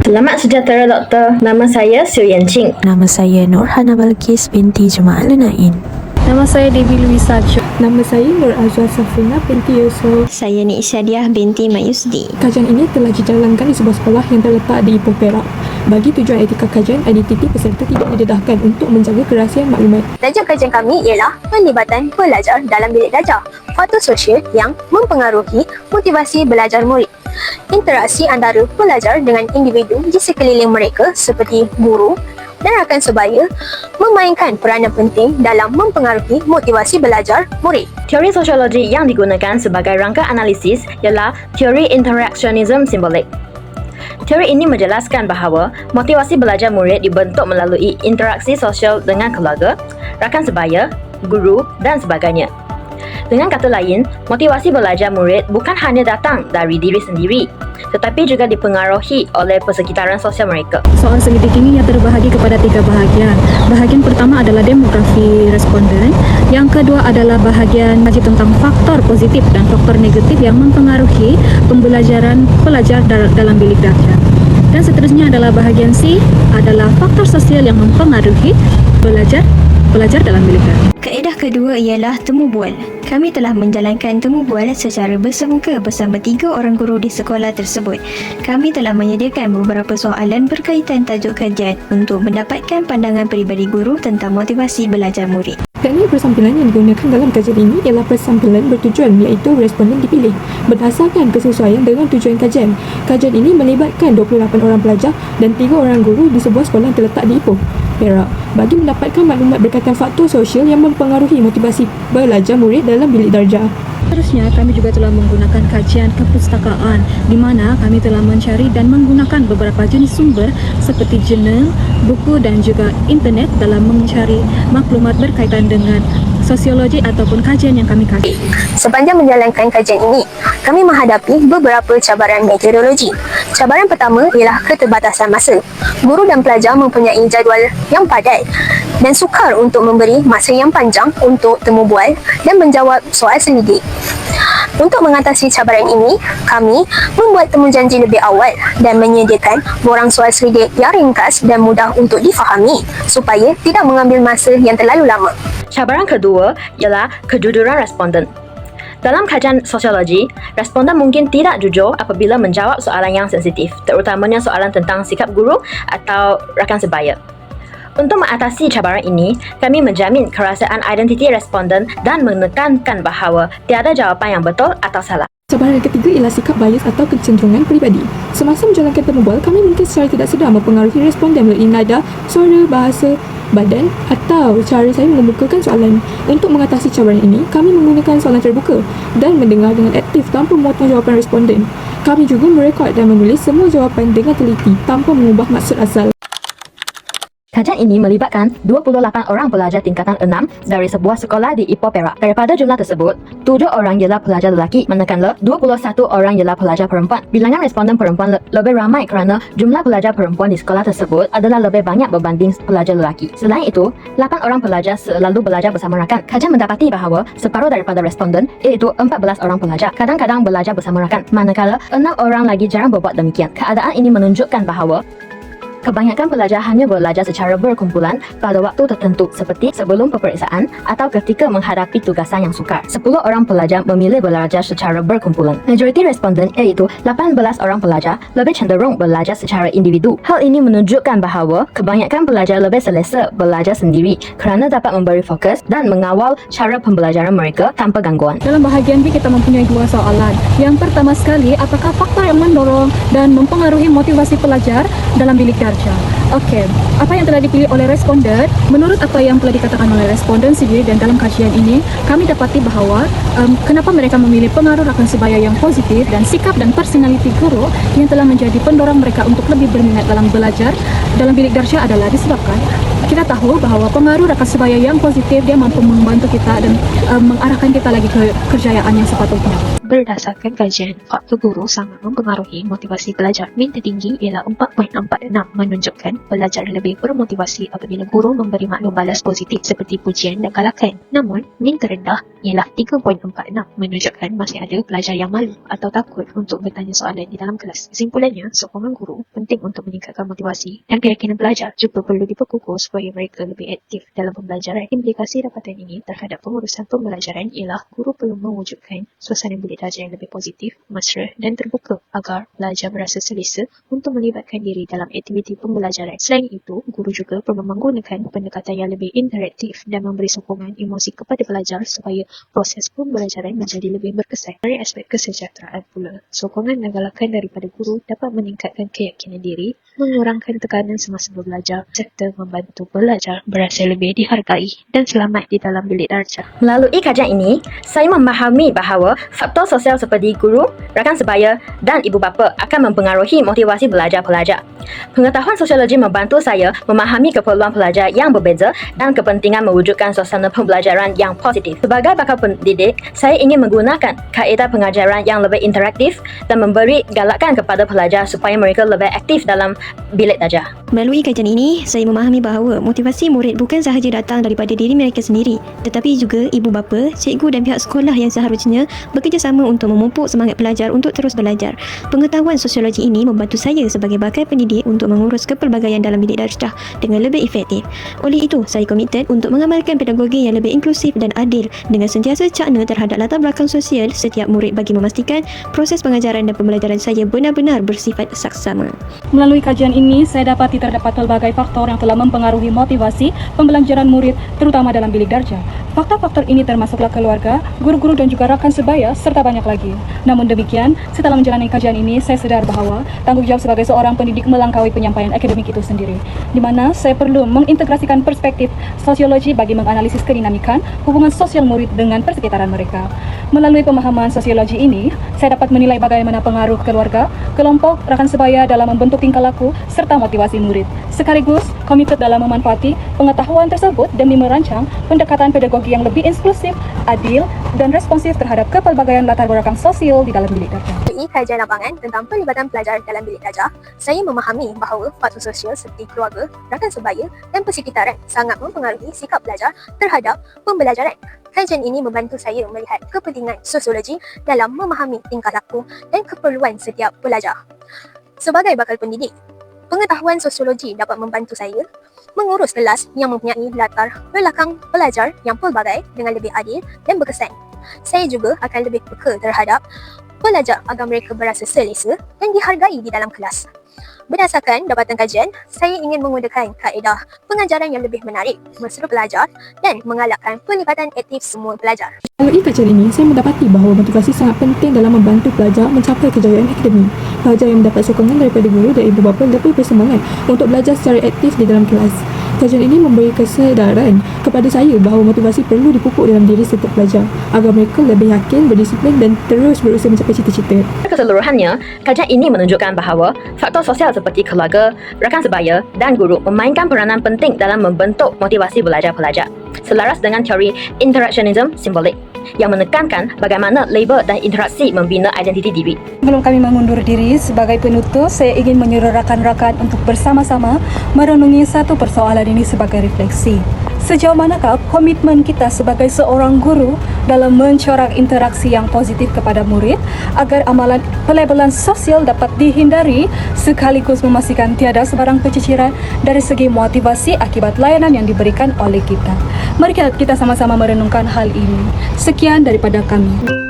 Selamat sejahtera Doktor. Nama saya Siew Yan Ching. Nama saya Nurhana Balkis binti Jumaat Lunain. Nama saya Debbie Louisa Chua. Nama saya Nur Azwar Safrina binti Yusof. Saya Nik Syadiah binti Mat Yusdi. Kajian ini telah dijalankan di sebuah sekolah yang terletak di Ipoh Perak. Bagi tujuan etika kajian, identiti peserta tidak didedahkan untuk menjaga kerahsiaan maklumat. Tajuk kajian kami ialah penlibatan pelajar dalam bilik darjah, faktor sosial yang mempengaruhi motivasi belajar murid. Interaksi antara pelajar dengan individu di sekeliling mereka seperti guru dan rakan sebaya memainkan peranan penting dalam mempengaruhi motivasi belajar murid. Teori sosiologi yang digunakan sebagai rangka analisis ialah teori interactionism simbolik. Teori ini menjelaskan bahawa motivasi belajar murid dibentuk melalui interaksi sosial dengan keluarga, rakan sebaya, guru dan sebagainya. Dengan kata lain, motivasi belajar murid bukan hanya datang dari diri sendiri, tetapi juga dipengaruhi oleh persekitaran sosial mereka. Soal selidik ini yang terbahagi kepada 3 bahagian. Bahagian pertama adalah demografi responden. Yang kedua adalah bahagian kaji tentang faktor positif dan faktor negatif yang mempengaruhi pembelajaran pelajar dalam bilik darjah. Dan seterusnya adalah bahagian C adalah faktor sosial yang mempengaruhi pelajar dalam bilik darjah. Kaedah kedua ialah temu bual. Kami telah menjalankan temu bual secara bersemuka bersama 3 orang guru di sekolah tersebut. Kami telah menyediakan beberapa soalan berkaitan tajuk kajian untuk mendapatkan pandangan peribadi guru tentang motivasi belajar murid. Teknik persampilan yang digunakan dalam kajian ini ialah persampilan bertujuan, iaitu responden dipilih berdasarkan kesesuaian dengan tujuan kajian. Kajian ini melibatkan 28 orang pelajar dan 3 orang guru di sebuah sekolah yang terletak di Ipoh Perak bagi mendapatkan maklumat berkaitan faktor sosial yang mempengaruhi motivasi belajar murid dalam bilik darjah. Seterusnya, kami juga telah menggunakan kajian kepustakaan di mana kami telah mencari dan menggunakan beberapa jenis sumber seperti jurnal, buku dan juga internet dalam mencari maklumat berkaitan dengan sosiologi ataupun kajian yang kami kaji. Sepanjang menjalankan kajian ini, kami menghadapi beberapa cabaran metodologi. Cabaran pertama ialah keterbatasan masa. Guru dan pelajar mempunyai jadual yang padat dan sukar untuk memberi masa yang panjang untuk temu bual dan menjawab soal selidik. Untuk mengatasi cabaran ini, kami membuat temu janji lebih awal dan menyediakan borang soal selidik yang ringkas dan mudah untuk difahami supaya tidak mengambil masa yang terlalu lama. Cabaran kedua ialah kejujuran responden. Dalam kajian sosiologi, responden mungkin tidak jujur apabila menjawab soalan yang sensitif, terutamanya soalan tentang sikap guru atau rakan sebaya. Untuk mengatasi cabaran ini, kami menjamin kerahsiaan identiti responden dan menekankan bahawa tiada jawapan yang betul atau salah. Cabaran ketiga ialah sikap bias atau kecenderungan peribadi. Semasa menjalankan temu bual, kami mungkin secara tidak sedar mempengaruhi responden melalui nada, suara, bahasa, badan atau cara saya mengemukakan soalan. Untuk mengatasi cabaran ini, kami menggunakan soalan terbuka dan mendengar dengan aktif tanpa memotong jawapan responden. Kami juga merekod dan menulis semua jawapan dengan teliti tanpa mengubah maksud asal. Kajian ini melibatkan 28 orang pelajar tingkatan 6 dari sebuah sekolah di Ipoh Perak. Daripada jumlah tersebut, 7 orang ialah pelajar lelaki, manakala 21 orang ialah pelajar perempuan. Bilangan responden perempuan lebih ramai kerana jumlah pelajar perempuan di sekolah tersebut adalah lebih banyak berbanding pelajar lelaki. Selain itu, 8 orang pelajar selalu belajar bersama rakan. Kajian mendapati bahawa separuh daripada responden, iaitu 14 orang pelajar, kadang-kadang belajar bersama rakan, manakala 6 orang lagi jarang berbuat demikian. Keadaan ini menunjukkan bahawa kebanyakan pelajar hanya belajar secara berkumpulan pada waktu tertentu seperti sebelum peperiksaan atau ketika menghadapi tugasan yang sukar. 10 orang pelajar memilih belajar secara berkumpulan. Majoriti responden iaitu 18 orang pelajar lebih cenderung belajar secara individu. Hal ini menunjukkan bahawa kebanyakan pelajar lebih selesa belajar sendiri kerana dapat memberi fokus dan mengawal cara pembelajaran mereka tanpa gangguan. Dalam bahagian B, kita mempunyai 2 soalan. Yang pertama sekali, apakah faktor yang mendorong dan mempengaruhi motivasi pelajar dalam bilik darjah? Okey, apa yang telah dipilih oleh responden? Menurut apa yang telah dikatakan oleh responden sendiri dan dalam kajian ini, kami dapati bahawa kenapa mereka memilih pengaruh rakan sebaya yang positif dan sikap dan personaliti guru yang telah menjadi pendorong mereka untuk lebih berminat dalam belajar dalam bilik darjah adalah disebabkan Kita tahu bahawa pengaruh rakan sebaya yang positif dia mampu membantu kita dan mengarahkan kita lagi ke kerjayaan yang sepatutnya. Berdasarkan kajian, faktor guru sangat mempengaruhi motivasi pelajar. Min tertinggi ialah 4.46 menunjukkan pelajar lebih bermotivasi apabila guru memberi maklum balas positif seperti pujian dan galakan. Namun, min terendah ialah 3.46 menunjukkan masih ada pelajar yang malu atau takut untuk bertanya soalan di dalam kelas. Kesimpulannya, sokongan guru penting untuk meningkatkan motivasi dan keyakinan pelajar juga perlu diperkukuh supaya mereka lebih aktif dalam pembelajaran. Implikasi dapatan ini terhadap pengurusan pembelajaran ialah guru perlu mewujudkan suasana bilik belajar yang lebih positif, mesra dan terbuka agar pelajar berasa selesa untuk melibatkan diri dalam aktiviti pembelajaran. Selain itu, guru juga perlu menggunakan pendekatan yang lebih interaktif dan memberi sokongan emosi kepada pelajar supaya proses pembelajaran menjadi lebih berkesan. Dari aspek kesejahteraan pula, sokongan dan galakan daripada guru dapat meningkatkan keyakinan diri, mengurangkan tekanan semasa belajar serta membantu pelajar berasa lebih dihargai dan selamat di dalam bilik darjah. Melalui kajian ini, saya memahami bahawa faktor sosial seperti guru, rakan sebaya dan ibu bapa akan mempengaruhi motivasi belajar pelajar. Pengetahuan sosiologi membantu saya memahami keperluan pelajar yang berbeza dan kepentingan mewujudkan suasana pembelajaran yang positif. Sebagai bakal pendidik, saya ingin menggunakan kaedah pengajaran yang lebih interaktif dan memberi galakan kepada pelajar supaya mereka lebih aktif dalam bilik darjah. Melalui kajian ini, saya memahami bahawa motivasi murid bukan sahaja datang daripada diri mereka sendiri, tetapi juga ibu bapa, cikgu dan pihak sekolah yang seharusnya bekerjasama untuk memupuk semangat pelajar untuk terus belajar. Pengetahuan sosiologi ini membantu saya sebagai bakal pendidik untuk mengurus kepelbagaian dalam bilik darjah dengan lebih efektif. Oleh itu, saya komited untuk mengamalkan pedagogi yang lebih inklusif dan adil dengan sentiasa cakna terhadap latar belakang sosial setiap murid bagi memastikan proses pengajaran dan pembelajaran saya benar-benar bersifat saksama. Melalui kajian ini, saya dapati terdapat pelbagai faktor yang telah mempengaruhi motivasi pembelajaran murid terutama dalam bilik darjah. Faktor-faktor ini termasuklah keluarga, guru-guru dan juga rakan sebaya serta banyak lagi. Namun demikian, setelah menjalani kajian ini, saya sedar bahawa tanggungjawab sebagai seorang pendidik melangkaui penyampaian akademik itu sendiri, di mana saya perlu mengintegrasikan perspektif sosiologi bagi menganalisis kedinamikan hubungan sosial murid dengan persekitaran mereka. Melalui pemahaman sosiologi ini, saya dapat menilai bagaimana pengaruh keluarga, kelompok, rakan sebaya dalam membentuk tingkah laku serta motivasi murid. Sekaligus, komited dalam memanfaati pengetahuan tersebut demi merancang pendekatan pedagogi yang lebih inklusif, adil, dan responsif terhadap kepelbagaian latar belakang sosial di dalam bilik darjah. Melalui kajian lapangan tentang pelibatan pelajar dalam bilik darjah, saya memahami bahawa faktor sosial seperti keluarga, rakan sebaya dan persekitaran sangat mempengaruhi sikap pelajar terhadap pembelajaran. Kajian ini membantu saya melihat kepentingan sosiologi dalam memahami tingkah laku dan keperluan setiap pelajar. Sebagai bakal pendidik, pengetahuan sosiologi dapat membantu saya mengurus kelas yang mempunyai latar belakang pelajar yang pelbagai dengan lebih adil dan berkesan. Saya juga akan lebih peka terhadap pelajar agar mereka berasa selesa dan dihargai di dalam kelas. Berdasarkan dapatan kajian, saya ingin menggunakan kaedah pengajaran yang lebih menarik, mesra pelajar dan menggalakkan pelibatan aktif semua pelajar. Melalui kajian ini, saya mendapati bahawa motivasi sangat penting dalam membantu pelajar mencapai kejayaan akademik. Pelajar yang mendapat sokongan daripada guru dan ibu bapa lebih bersemangat untuk belajar secara aktif di dalam kelas. Kajian ini memberi kesedaran kepada saya bahawa motivasi perlu dipupuk dalam diri setiap pelajar agar mereka lebih yakin, berdisiplin dan terus berusaha mencapai cita-cita. Keseluruhannya, kajian ini menunjukkan bahawa faktor sosial seperti keluarga, rakan sebaya dan guru memainkan peranan penting dalam membentuk motivasi belajar pelajar. Selaras dengan teori interactionism simbolik yang menekankan bagaimana label dan interaksi membina identiti diri. Sebelum kami mengundur diri sebagai penutup, saya ingin menyuruh rakan-rakan untuk bersama-sama merenungi satu persoalan ini sebagai refleksi. Sejauh manakah komitmen kita sebagai seorang guru dalam mencorak interaksi yang positif kepada murid agar amalan pelabelan sosial dapat dihindari sekaligus memastikan tiada sebarang keciciran dari segi motivasi akibat layanan yang diberikan oleh kita. Mari kita sama-sama merenungkan hal ini. Sekian daripada kami.